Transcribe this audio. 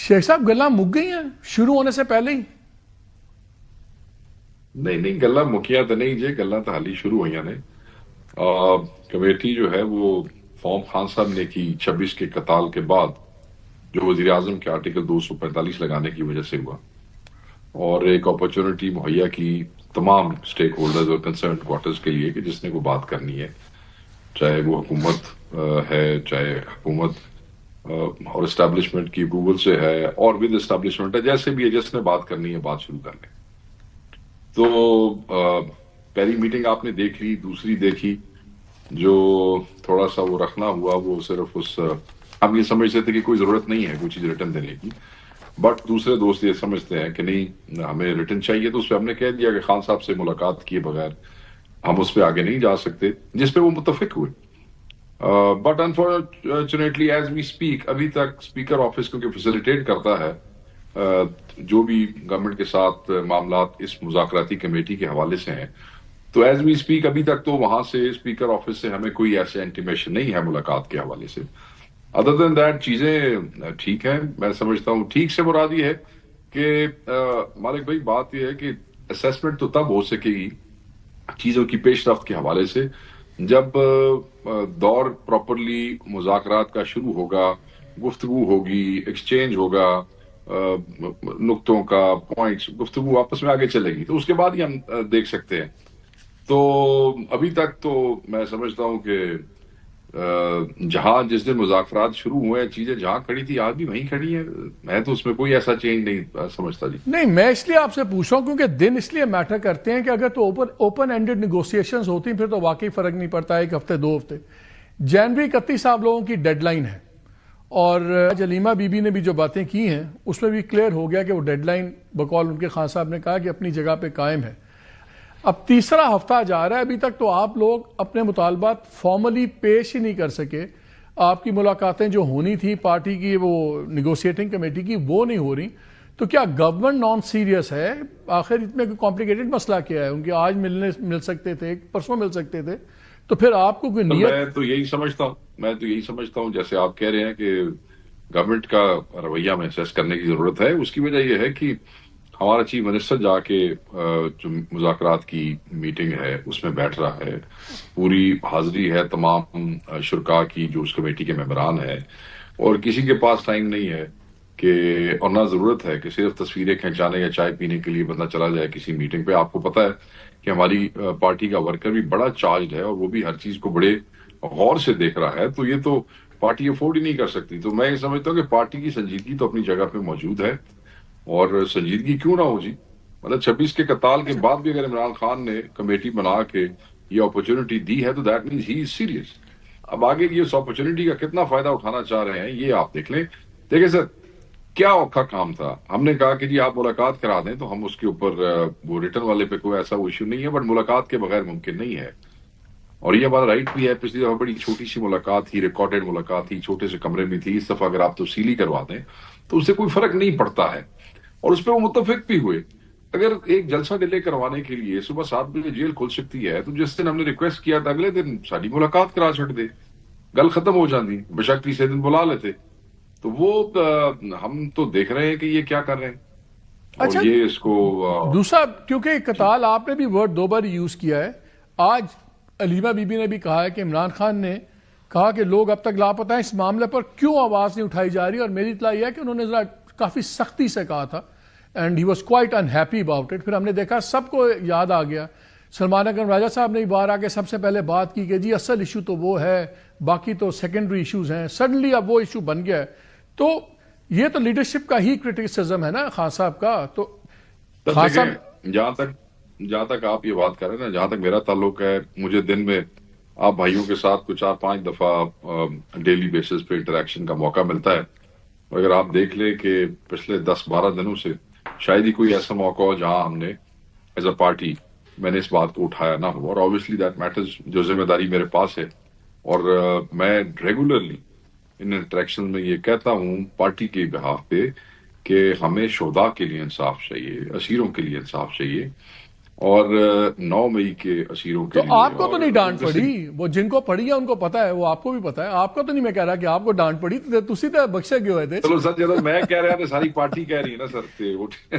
شیخ صاحب گلاں مک گئی ہیں شروع ہونے سے پہلے ہی؟ نہیں گلا مکیا تو نہیں جے، گلا تو حالی شروع ہوئی نے۔ کمیٹی جو ہے وہ فارم خان صاحب نے کی 26 کے قتال کے بعد، جو وزیر اعظم کے آرٹیکل 245 لگانے کی وجہ سے ہوا، اور ایک اپرچونٹی مہیا کی تمام سٹیک ہولڈرز اور کنسرن کوارٹرز کے لیے کہ جس نے کوئی بات کرنی ہے، چاہے وہ حکومت ہے، چاہے حکومت اور اسٹیبلشمنٹ کی اپروول سے ہے، اور ود اسٹیبلشمنٹ ہے، جیسے بھی ہے، جس نے بات کرنی ہے بات شروع کر لیں۔ تو پہلی میٹنگ آپ نے دیکھ لی، دوسری دیکھی، جو تھوڑا سا وہ رکھنا ہوا وہ صرف ہم یہ سمجھتے تھے کہ کوئی ضرورت نہیں ہے کوئی چیز ریٹن دینے کی، بٹ دوسرے دوست یہ سمجھتے ہیں کہ نہیں ہمیں ریٹن چاہیے، تو اس پہ ہم نے کہہ دیا کہ خان صاحب سے ملاقات کیے بغیر ہم اس پہ آگے نہیں جا سکتے، جس پہ وہ متفق ہوئے۔ But unfortunately as we speak ابھی تک اسپیکر آفس کیونکہ فیسیلیٹیٹ کرتا ہے جو بھی گورنمنٹ کے ساتھ معاملات اس مذاکراتی کمیٹی کے حوالے سے ہیں، تو ایز وی اسپیک ابھی تک تو وہاں سے اسپیکر آفس سے ہمیں کوئی ایسے انٹیمیشن نہیں ہے ملاقات کے حوالے سے۔ ادر دین دیٹ چیزیں ٹھیک ہیں، میں سمجھتا ہوں ٹھیک سے مراد یہ ہے کہ مالک بھائی بات یہ ہے کہ اسیسمنٹ تو تب ہو سکے گی چیزوں کی پیش رفت کے حوالے سے جب دور پراپرلی مذاکرات کا شروع ہوگا، گفتگو ہوگی، ایکسچینج ہوگا، نقطوں کا پوائنٹس، گفتگو آپس میں آگے چلے گی، تو اس کے بعد ہی ہم دیکھ سکتے ہیں۔ تو ابھی تک تو میں سمجھتا ہوں کہ جہاں جس دن مذاکرات شروع ہوئے چیزیں جہاں کھڑی تھی آج بھی وہیں کھڑی ہیں، میں تو اس میں کوئی ایسا چینج نہیں سمجھتا جی۔ نہیں، میں اس لیے آپ سے پوچھ رہا ہوں کیونکہ دن اس لیے میٹر کرتے ہیں کہ اگر تو اوپن اینڈڈ نیگوسیشنز ہوتی ہیں پھر تو واقعی فرق نہیں پڑتا، ایک ہفتے 2 ہفتے۔ جنوری 31 آپ لوگوں کی ڈیڈ لائن ہے، اور جلیمہ بی بی نے بھی جو باتیں کی ہیں اس میں بھی کلیئر ہو گیا کہ وہ ڈیڈ لائن بقول ان کے خان صاحب نے کہا کہ اپنی جگہ پہ قائم ہے۔ اب تیسرا ہفتہ جا رہا ہے، ابھی تک تو آپ لوگ اپنے مطالبات فارملی پیش ہی نہیں کر سکے، آپ کی ملاقاتیں جو ہونی تھی پارٹی کی وہ نیگوشیٹنگ کمیٹی کی وہ نہیں ہو رہی، تو کیا گورنمنٹ نان سیریس ہے؟ آخر اتنے کمپلیکیٹڈ مسئلہ کیا ہے؟ ان کے آج مل سکتے تھے، پرسوں مل سکتے تھے، تو پھر آپ کو کوئی نیت؟ میں تو یہی سمجھتا ہوں جیسے آپ کہہ رہے ہیں کہ گورنمنٹ کا رویہ میں اسیس کرنے کی ضرورت ہے۔ اس کی وجہ یہ ہے کہ ہمارا چیف منسٹر جا کے جو مذاکرات کی میٹنگ ہے اس میں بیٹھ رہا ہے، پوری حاضری ہے تمام شرکاء کی جو اس کمیٹی کے ممبران ہیں، اور کسی کے پاس ٹائم نہیں ہے کہ اور نہ ضرورت ہے کہ صرف تصویریں کھینچانے یا چائے پینے کے لیے بندہ چلا جائے کسی میٹنگ پہ۔ آپ کو پتہ ہے کہ ہماری پارٹی کا ورکر بھی بڑا چارجڈ ہے اور وہ بھی ہر چیز کو بڑے غور سے دیکھ رہا ہے، تو یہ تو پارٹی افورڈ ہی نہیں کر سکتی۔ تو میں یہ سمجھتا ہوں کہ پارٹی کی سنجیدگی تو اپنی جگہ پہ موجود ہے، اور سنجیدگی کیوں نہ ہو جی، مطلب 26 کے قتال کے بعد بھی اگر عمران خان نے کمیٹی بنا کے یہ اپرچونٹی دی ہے تو that means he is serious. اب آگے کی اس اپرچونٹی کا کتنا فائدہ اٹھانا چاہ رہے ہیں یہ آپ دیکھ لیں۔ دیکھیں سر، کیا اوکھا کام تھا، ہم نے کہا کہ جی آپ ملاقات کرا دیں تو ہم اس کے اوپر وہ ریٹرن والے پہ کوئی ایسا ایشو نہیں ہے، بٹ ملاقات کے بغیر ممکن نہیں ہے، اور یہ ہمارا رائٹ بھی ہے۔ پچھلی دفعہ بڑی چھوٹی سی ملاقات تھی، ریکارڈڈ ملاقات تھی، چھوٹے سے کمرے میں تھی، اس دفعہ اگر آپ تفصیلی کروا دیں تو اس سے کوئی فرق نہیں پڑتا ہے، اور اس پہ وہ متفق بھی ہوئے۔ اگر ایک جلسہ ڈیلے کروانے کے لیے صبح 7 بجے جیل کھل سکتی ہے، تو جس دن ہم نے ریکویسٹ کیا تھا اگلے دن ساری ملاقات کرا چھٹ دے، گل ختم ہو جاتی، بشک تیسرے دن بلا لیتے۔ تو وہ ہم تو دیکھ رہے ہیں کہ یہ کیا کر رہے ہیں، اور اچھا، یہ اس کو دوسرا کیونکہ قتال آپ نے بھی ورڈ 2 بار یوز کیا ہے، آج علیمہ بی بی نے بھی کہا ہے کہ عمران خان نے کہا کہ لوگ اب تک لاپتہ ہیں، اس معاملے پر کیوں آواز نہیں اٹھائی جا رہی؟ اور میری اطلاع یہ ہے کہ انہوں نے ذرا کافی سختی سے کہا تھا and he was quite unhappy about it. پھر ہم نے دیکھا سب کو یاد آ گیا، سلمان اکرم راجہ صاحب نے باہر آ کے سب سے پہلے بات کی کہ جی اصل ایشو تو وہ ہے، باقی تو سیکنڈری ایشوز ہیں، سڈنلی اب وہ ایشو بن گیا ہے۔ تو یہ تو لیڈرشپ کا ہی کرٹیسزم ہے نا خان صاحب کا۔ تو خان صاحب، دیکھیں جہاں تک آپ یہ بات کر رہے ہیں نا، جہاں تک میرا تعلق ہے، مجھے دن میں آپ بھائیوں کے ساتھ کچھ 4-5 دفعہ ڈیلی بیسس پہ انٹریکشن کا موقع ملتا ہے، اور اگر آپ دیکھ لیں کہ پچھلے 10-12 دنوں سے شاید ہی کوئی ایسا موقع ہو جہاں ہم نے ایز اے پارٹی میں نے اس بات کو اٹھایا نہ ہو، اور obviously دیٹ میٹرز، جو ذمہ داری میرے پاس ہے، اور میں ریگولرلی ان انٹریکشن میں یہ کہتا ہوں پارٹی کے بہاف پہ کہ ہمیں شہداء کے لیے انصاف چاہیے، اسیروں کے لیے انصاف چاہیے، اور 9 مئی کے اسیروں کے تو لیے. آپ کو تو نہیں ڈانٹ پڑی, وہ جن کو پڑی ہے ان کو پتا ہے, وہ آپ کو بھی پتا ہے. آپ کو تو نہیں میں کہہ رہا کہ آپ کو ڈانٹ پڑی, تسی تو بخشے گئے ہوئے تھے. چلو سر جب میں کہہ رہا تھا ساری پارٹی کہہ رہی ہے نا سر.